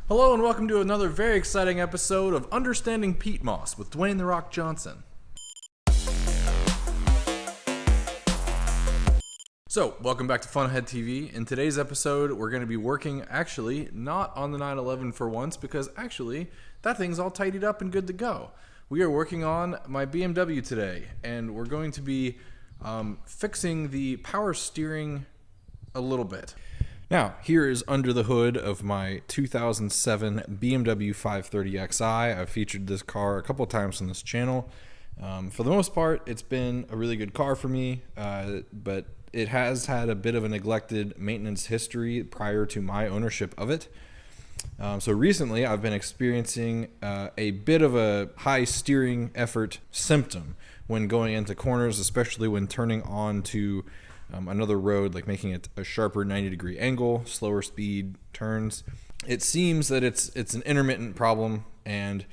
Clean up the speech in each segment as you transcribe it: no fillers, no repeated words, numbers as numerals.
Hello and welcome to another very exciting episode of Understanding Peat Moss with Dwayne "The Rock" Johnson. So, welcome back to Funhead TV. In today's episode, we're going to be working actually not on the 911 for once because actually that thing's all tidied up and good to go. We are working on my BMW today and we're going to be fixing the power steering a little bit. Now, here is under the hood of my 2007 BMW 530xi. I've featured this car a couple of times on this channel. For the most part, it's been a really good car for me, but it has had a bit of a neglected maintenance history prior to my ownership of it. So recently, I've been experiencing a bit of a high steering effort symptom when going into corners, especially when turning on to another road, like making it a sharper 90-degree angle, slower speed turns. It seems that it's an intermittent problem, and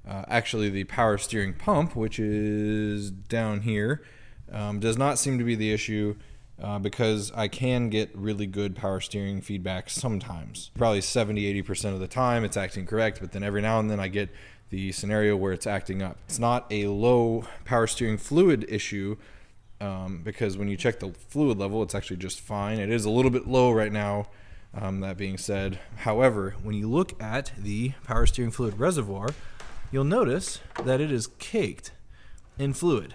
actually the power steering pump, which is down here, does not seem to be the issue because I can get really good power steering feedback sometimes. Probably 70-80% of the time it's acting correct, but then every now and then I get the scenario where it's acting up. It's not a low power steering fluid issue, because when you check the fluid level, it's actually just fine. It is a little bit low right now, that being said. However, when you look at the power steering fluid reservoir, you'll notice that it is caked in fluid.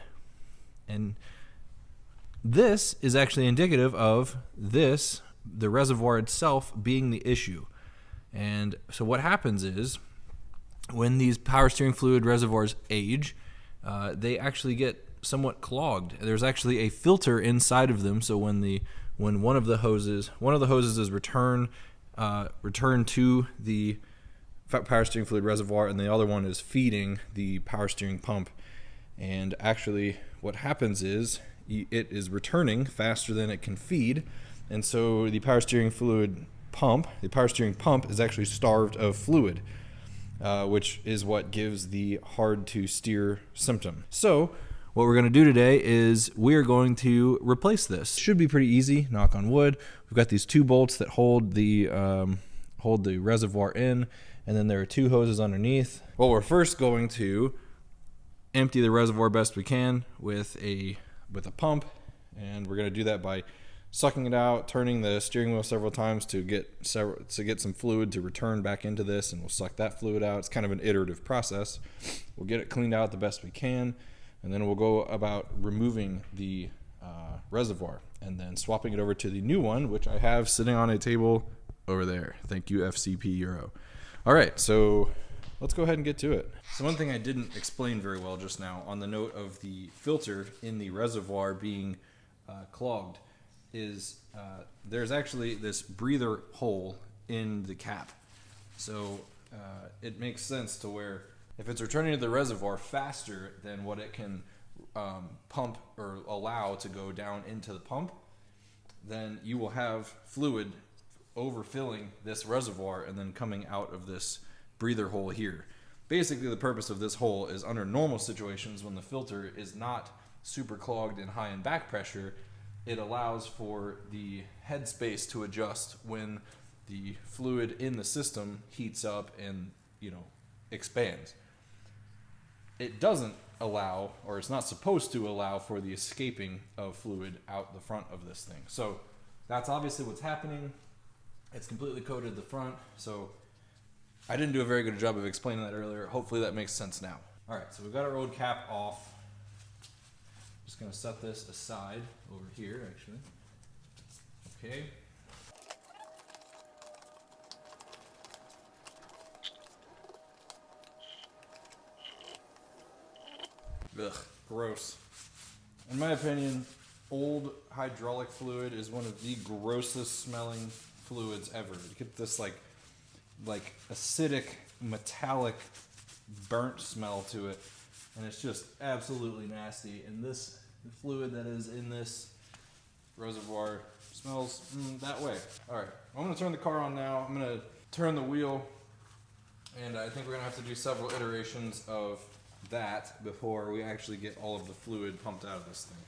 And this is actually indicative of the reservoir itself being the issue. And so what happens is, when these power steering fluid reservoirs age, they actually get somewhat clogged. There's actually a filter inside of them, so when one of the hoses is returned to the power steering fluid reservoir, and the other one is feeding the power steering pump. And actually, what happens is it is returning faster than it can feed, and so the power steering pump is actually starved of fluid, which is what gives the hard to steer symptom. So what we're going to do today is we're going to replace this. Should be pretty easy, knock on wood. We've got these two bolts that hold the reservoir in, and then there are two hoses underneath. Well, we're first going to empty the reservoir best we can with a pump, and we're going to do that by sucking it out, turning the steering wheel several times to get some fluid to return back into this, and we'll suck that fluid out. It's kind of an iterative process. We'll get it cleaned out the best we can, and then we'll go about removing the reservoir and then swapping it over to the new one, which I have sitting on a table over there. Thank you, FCP Euro. All right, so let's go ahead and get to it. So one thing I didn't explain very well just now on the note of the filter in the reservoir being clogged is there's actually this breather hole in the cap. So it makes sense to where if it's returning to the reservoir faster than what it can pump or allow to go down into the pump, then you will have fluid overfilling this reservoir and then coming out of this breather hole here. Basically, the purpose of this hole is under normal situations when the filter is not super clogged and high in back pressure, it allows for the head space to adjust when the fluid in the system heats up and, expands. It doesn't allow, or it's not supposed to allow, for the escaping of fluid out the front of this thing. So that's obviously what's happening. It's completely coated at the front, so I didn't do a very good job of explaining that earlier. Hopefully that makes sense now. All right, so we've got our old cap off. Just gonna set this aside over here, actually. Okay. Ugh, gross. In my opinion, old hydraulic fluid is one of the grossest smelling fluids ever. You get this like acidic, metallic, burnt smell to it, and it's just absolutely nasty. And the fluid that is in this reservoir smells that way. All right, I'm gonna turn the car on now. I'm gonna turn the wheel, and I think we're gonna have to do several iterations of that before we actually get all of the fluid pumped out of this thing.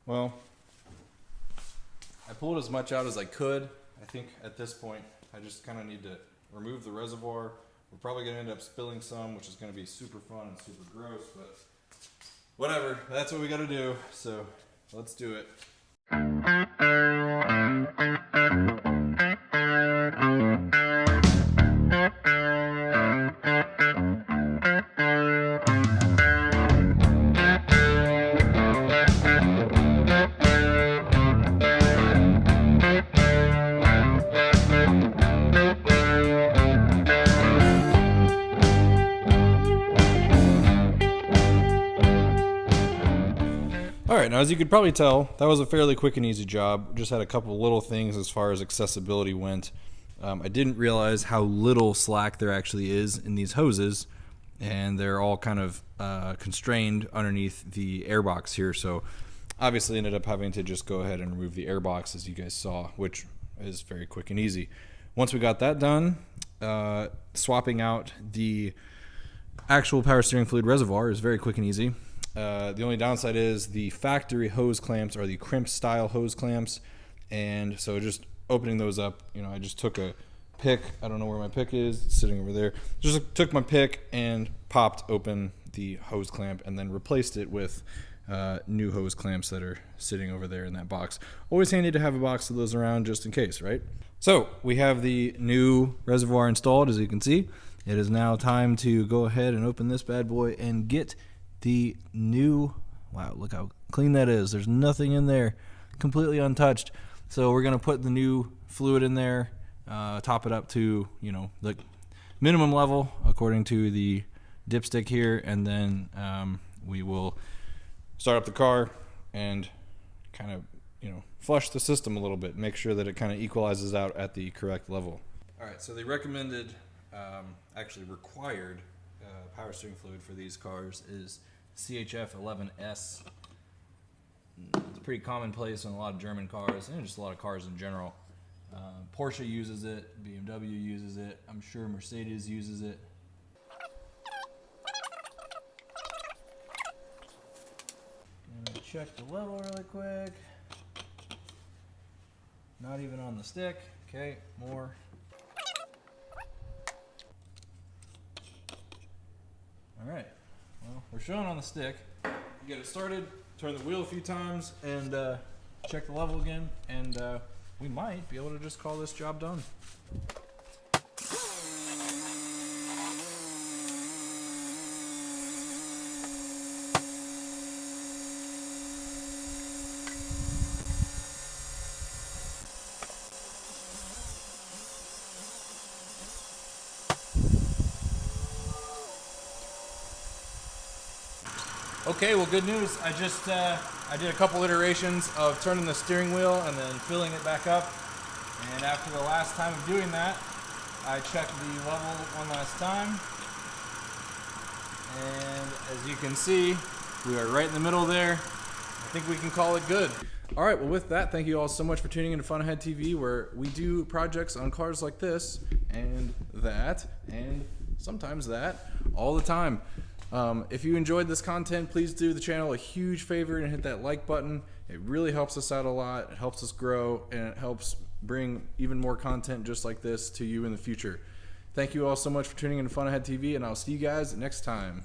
Well, I pulled as much out as I could. I think at this point, I just kind of need to remove the reservoir. We're probably going to end up spilling some, which is going to be super fun and super gross, but whatever. That's what we got to do. So let's do it. All right, now as you could probably tell, that was a fairly quick and easy job. Just had a couple little things as far as accessibility went. I didn't realize how little slack there actually is in these hoses, and they're all kind of constrained underneath the airbox here. So obviously ended up having to just go ahead and remove the airbox, as you guys saw, which is very quick and easy. Once we got that done, swapping out the actual power steering fluid reservoir is very quick and easy. The only downside is the factory hose clamps are the crimp style hose clamps, and so just opening those up, I just took a pick. I don't know where my pick is. It's sitting over there. Just took my pick and popped open the hose clamp and then replaced it with new hose clamps that are sitting over there in that box. Always handy to have a box of those around just in case, right? So we have the new reservoir installed, as you can see. It is now time to go ahead and open this bad boy and get the new, wow, look how clean that is. There's nothing in there, completely untouched. So we're gonna put the new fluid in there, top it up to, the minimum level according to the dipstick here, and then we will start up the car and kind of, flush the system a little bit, make sure that it kind of equalizes out at the correct level. All right, so the recommended, actually required power steering fluid for these cars is CHF 11S. It's pretty commonplace in a lot of German cars and just a lot of cars in general. Porsche uses it, BMW uses it, I'm sure Mercedes uses it. Gonna check the level really quick. Not even on the stick. Okay, more. All right. Well, we're showing on the stick. Get it started, turn the wheel a few times, and check the level again, and we might be able to just call this job done. Okay, well, good news. I did a couple iterations of turning the steering wheel and then filling it back up. And after the last time of doing that, I checked the level one last time. And as you can see, we are right in the middle there. I think we can call it good. All right, well, with that, thank you all so much for tuning into Fun Ahead TV, where we do projects on cars like this and that, and sometimes that, all the time. If you enjoyed this content, please do the channel a huge favor and hit that like button. It really helps us out a lot. It helps us grow, and it helps bring even more content just like this to you in the future. Thank you all so much for tuning in to Fun Ahead TV, and I'll see you guys next time.